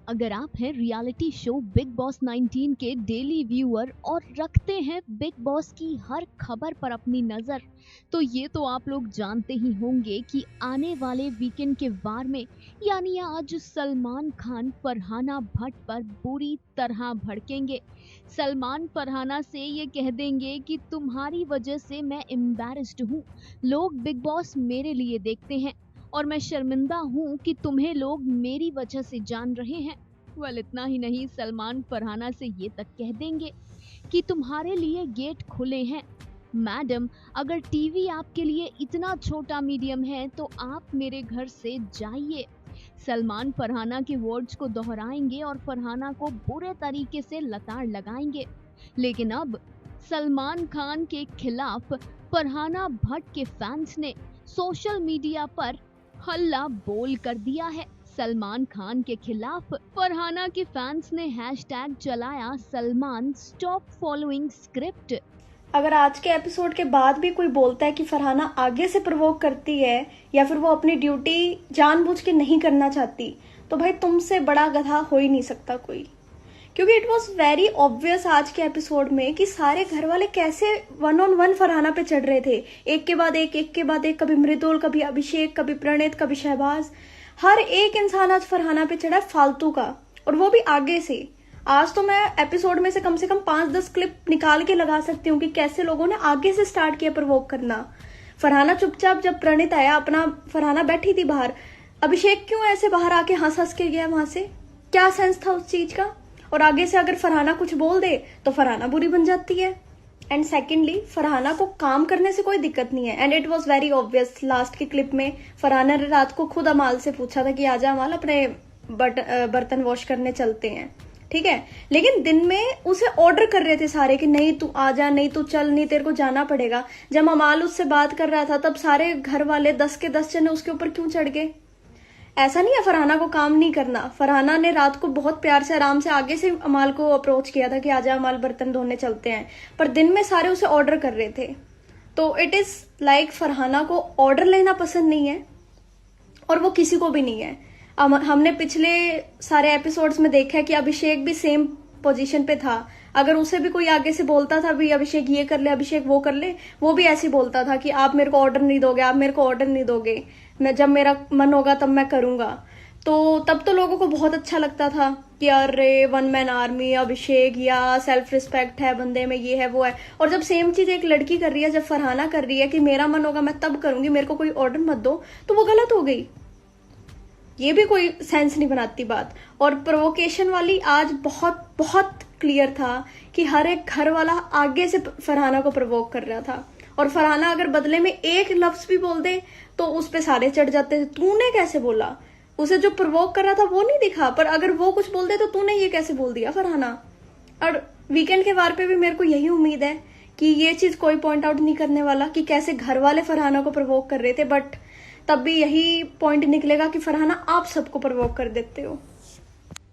अगर आप हैं रियलिटी शो बिग बॉस 19 के डेली व्यूअर और रखते हैं बिग बॉस की हर खबर पर अपनी नजर, तो ये तो आप लोग जानते ही होंगे कि आने वाले वीकेंड के वार में यानी आज सलमान खान फरहाना भट्ट पर बुरी तरह भड़केंगे। सलमान फरहाना से ये कह देंगे कि तुम्हारी वजह से मैं एम्बैरेस्ड हूँ, लोग बिग बॉस मेरे लिए देखते हैं और मैं शर्मिंदा हूँ कि तुम्हें लोग मेरी वजह से जान रहे हैं। इतना ही नहीं, सलमान फरहाना से ये तक कह देंगे कि तुम्हारे लिए गेट खुले हैं। मैडम, अगर टीवी आपके लिए इतना छोटा मीडियम है तो आप मेरे घर से जाइए। सलमान फरहाना के वर्ड्स को दोहराएंगे और फरहाना को बुरे तरीके से लताड़ लगाएंगे। लेकिन अब सलमान खान के खिलाफ फरहाना भट्ट के फैंस ने सोशल मीडिया पर हल्ला बोल कर दिया है। सलमान खान के खिलाफ फरहाना के फैंस ने हैशटैग चलाया सलमान स्टॉप फॉलोइंग स्क्रिप्ट। अगर आज के एपिसोड के बाद भी कोई बोलता है कि फरहाना आगे से प्रोवोक करती है या फिर वो अपनी ड्यूटी जानबूझ के नहीं करना चाहती, तो भाई तुमसे बड़ा गधा हो ही नहीं सकता कोई। क्योंकि इट वॉज वेरी ऑब्वियस आज के एपिसोड में कि सारे घर वाले कैसे वन ऑन वन फरहाना पे चढ़ रहे थे, एक के बाद एक, कभी मृदुल, कभी अभिषेक, कभी प्रणीत, कभी शहबाज। हर एक इंसान आज फरहाना पे चढ़ा फालतू का, और वो भी आगे से। आज तो मैं एपिसोड में से कम 5-10 क्लिप निकाल के लगा सकती हूँ कि कैसे लोगों ने आगे से स्टार्ट किया प्रोवोक करना। फरहाना चुपचाप, जब प्रणीत आया अपना, फरहाना बैठी थी बाहर, अभिषेक क्यों ऐसे बाहर आके हंस हंस के गया वहां से? क्या सेंस था उस चीज का? और आगे से अगर फरहाना कुछ बोल दे तो फरहाना बुरी बन जाती है। एंड सेकेंडली, फरहाना को काम करने से कोई दिक्कत नहीं है, and it was very obvious. Last की क्लिप में फरहाना ने रात को खुद अमाल से पूछा था कि आजा अमाल, अपने बर्तन वॉश करने चलते हैं, ठीक है। लेकिन दिन में उसे ऑर्डर कर रहे थे सारे कि नहीं तू आजा, नहीं तू चल, नहीं तेरे को जाना पड़ेगा। जब अमाल उससे बात कर रहा था तब सारे घर वाले 10 के 10 जने उसके ऊपर क्यों चढ़ गए? ऐसा नहीं है फरहाना को काम नहीं करना। फरहाना ने रात को बहुत प्यार से आराम से आगे से अमाल को अप्रोच किया था कि आजा अमाल, बर्तन धोने चलते हैं, पर दिन में सारे उसे ऑर्डर कर रहे थे। तो इट इज लाइक फरहाना को ऑर्डर लेना पसंद नहीं है, और वो किसी को भी नहीं है। हमने पिछले सारे एपिसोड्स में देखा है कि अभिषेक भी सेम पोजीशन पे था। अगर उसे भी कोई आगे से बोलता था भी अभिषेक ये कर ले, अभिषेक वो कर ले, वो भी ऐसे बोलता था कि आप मेरे को ऑर्डर नहीं दोगे, आप मेरे को ऑर्डर नहीं दोगे, मैं जब मेरा मन होगा तब मैं करूंगा। तो तब तो लोगों को बहुत अच्छा लगता था कि अरे वन मैन आर्मी अभिषेक, या सेल्फ रिस्पेक्ट है बंदे में, ये है वो है। और जब सेम चीज एक लड़की कर रही है, जब फरहाना कर रही है कि मेरा मन होगा मैं तब करूंगी, मेरे को कोई ऑर्डर मत दो, तो वो गलत हो गई। ये भी कोई सेंस नहीं बनाती बात। और प्रोवोकेशन वाली आज बहुत बहुत क्लियर था कि हर एक घर वाला आगे से फरहाना को प्रोवोक कर रहा था, और फरहाना अगर बदले में एक लफ्ज भी बोल दे तो उस पे सारे चढ़ जाते थे। तूने कैसे बोला? उसे जो प्रोवोक कर रहा था वो नहीं दिखा, पर अगर वो कुछ बोल दे तो तूने ये कैसे बोल दिया फरहाना? और वीकेंड के वार पे भी मेरे को यही उम्मीद है कि ये चीज कोई पॉइंट आउट नहीं करने वाला कि कैसे घर वाले फरहाना को प्रोवोक कर रहे थे, बट तब भी यही पॉइंट निकलेगा कि फरहाना आप सबको प्रोवोक कर देते हो।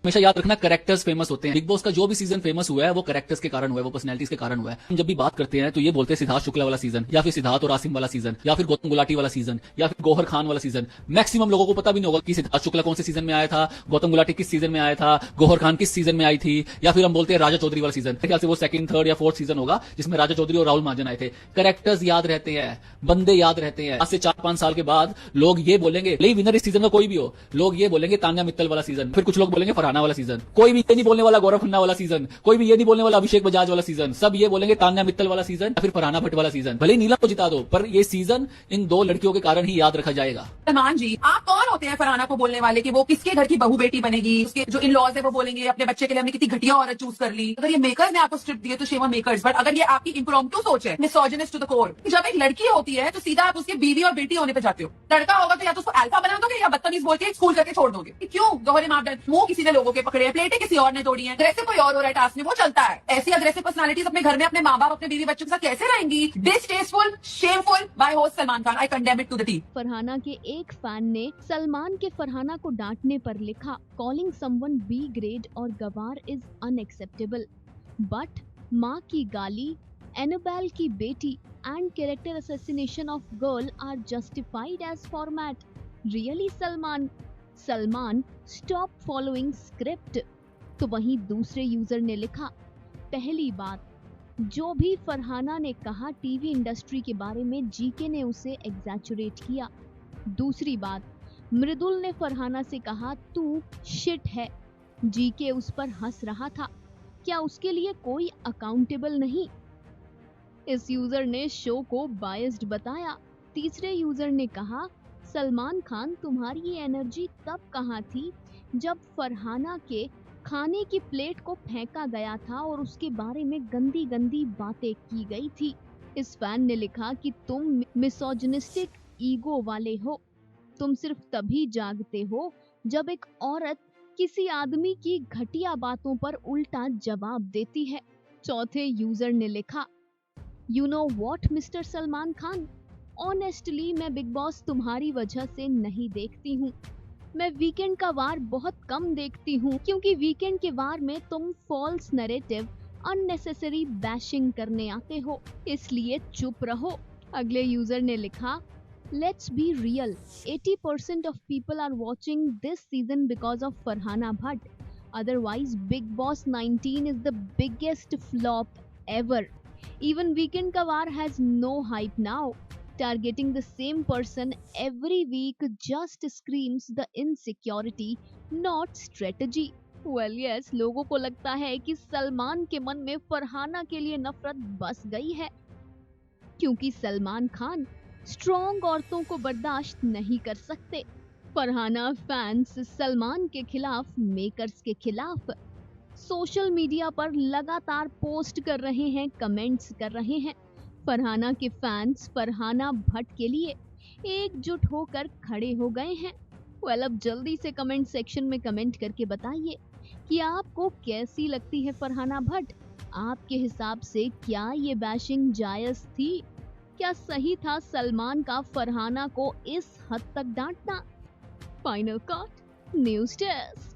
हमेशा याद रखना, कैरेक्टर्स फेमस होते हैं। बिग बॉस का जो भी सीजन फेमस हुआ है वो कैरेक्टर्स के कारण हुआ है, वो पर्सनैलिटीज के कारण हुआ है। हम जब भी बात करते हैं तो ये बोलते हैं सिद्धार्थ शुक्ला वाला सीजन, या फिर सिद्धार्थ और आसिम वाला सीजन, या फिर गौतम गुलाटी वाला सीजन, या फिर गौहर खान वाला सीजन। मैक्सिमम लोगों को पता भी नहीं होगा कि सिद्धार्थ शुक्ला कौन से सीजन में आया था, गौतम गुलाटी किस सीजन में आया था, गौहर खान किस सीजन में आई थी, या फिर हम बोलते हैं राजा चौधरी वाला सीजन। ख्याल से वो सेकंड, थर्ड या फोर्थ सीजन होगा जिसमें राजा चौधरी और राहुल महाजन आए थे। कैरेक्टर्स याद रहते हैं, बंदे याद रहते हैं। आज से 4-5 साल के बाद लोग ये बोलेंगे, लेकिन विनर इस सीजन का कोई भी हो, लोग ये बोलेंगे तान्या मित्तल वाला सीजन, फिर कुछ लोग बोलेंगे फरहाना वाला सीजन, कोई भी ये नहीं बोलने वाला गौरव खन्ना वाला सीजन, कोई भी ये नहीं बोलने वाला अभिषेक बजाज वाला सीजन, सब ये बोलेंगे तान्या मित्तल वाला सीजन या फिर फरहाना भट्ट वाला सीजन। भले नीलम को जिता दो, पर ये सीजन इन 2 लड़कियों के कारण ही याद रखा जाएगा। सलमान जी, आप कौन होते हैं फरहाना को बोलने वाले कि वो किसके घर की बहू बेटी बनेगी? उसके जो इन लॉज है वो बोलेंगे अपने बच्चे के लिए हमने कितनी घटिया औरत चूज कर ली। अगर ये मेकर्स ने आपको स्क्रिप्ट दिए तो शेम ऑन मेकर्स, बट अगर ये आपकी इम्प्रॉम्प्टू सोच है, मिसोजिनिस्ट टू द कोर, जब एक लड़की होती है तो सीधा आप उसकी बीवी और बेटी होने पे जाते हो। लड़का होगा तो या तो उसको अल्फा बना दोगे या बदतमीज बोल के स्कूल करके छोड़ दोगे। क्यों? दोहरे मापदंड। मुंह किसी ने लोगों के पकड़े हैं, प्लेटें किसी और ने तोड़ी है, अग्रेसिव कोई और हो रहा है टास्क में, वो चलता है। ऐसी अग्रेसिव पर्सनालिटीज अपने घर में अपने माँ बाप, अपने बीवी बच्चों के साथ कैसे रहेंगी? Distasteful, shameful by host Salman Khan. I condemn it to the team. Farhana के एक फैन ने सलमान के फरहाना को डांटने पर लिखा, कॉलिंग समवन बी ग्रेड और गवार इज अनएक्सेप्टेबल, बट माँ की गाली, एनाबेल की बेटी and character assassination of girl are justified as format. Really Salman, Salman stop following script. तो वहीं दूसरे यूजर ने लिखा, पहली बात, जो भी फरहाना ने कहा टीवी इंडस्ट्री के बारे में जीके ने उसे एग्जैचुरेट किया। दूसरी बात, मृदुल ने फरहाना से कहा तू शिट है, जीके उस पर हंस रहा था, क्या उसके लिए कोई अकाउंटेबल नहीं? इस यूजर ने शो को बायस्ड बताया। तीसरे यूजर ने कहा, सलमान खान तुम्हारी ये एनर्जी तब कहाँ थी जब फरहाना के खाने की प्लेट को फेंका गया था और उसके बारे में गंदी गंदी बातें की गई थी। इस फैन ने लिखा कि तुम मिसोजिनिस्टिक ईगो वाले हो, तुम सिर्फ तभी जागते हो जब एक औरत किसी आदमी की घटिया बातों पर उल्टा जवाब देती है। चौथे यूजर ने लिखा, you know what mister Salman Khan, honestly मैं बिग बॉस तुम्हारी वजह से नहीं देखती हूँ। मैं वीकेंड का वार बहुत कम देखती हूँ क्योंकि वीकेंड के वार में तुम फॉल्स नैरेटिव, अननेसेसरी बैशिंग करने आते हो, इसलिए चुप रहो। अगले यूजर ने लिखा, let's be real, 80% of people are watching this season because of Farhana Bhatt. Otherwise, Big Boss 19 is the biggest flop ever. Even Weekend Ka War has no hype now. Targeting the same person every week just screams the insecurity, not strategy. Well yes, लोगों को लगता है कि सलमान के मन में फरहाना के लिए नफरत बस गई है क्योंकि सलमान खान स्ट्रॉन्ग औरतों को बर्दाश्त नहीं कर सकते। फरहाना फैंस सलमान के खिलाफ, मेकर्स के खिलाफ सोशल मीडिया पर लगातार पोस्ट कर रहे हैं, कमेंट्स कर रहे हैं। फरहाना के फैंस फरहाना भट्ट के लिए एकजुट होकर खड़े हो गए हैं। वेल, अब जल्दी से कमेंट सेक्शन में कमेंट करके बताइए कि आपको कैसी लगती है फरहाना भट्ट। आपके हिसाब से क्या ये बैशिंग जायज थी? क्या सही था सलमान का फरहाना को इस हद तक डांटना? Final cut news desk.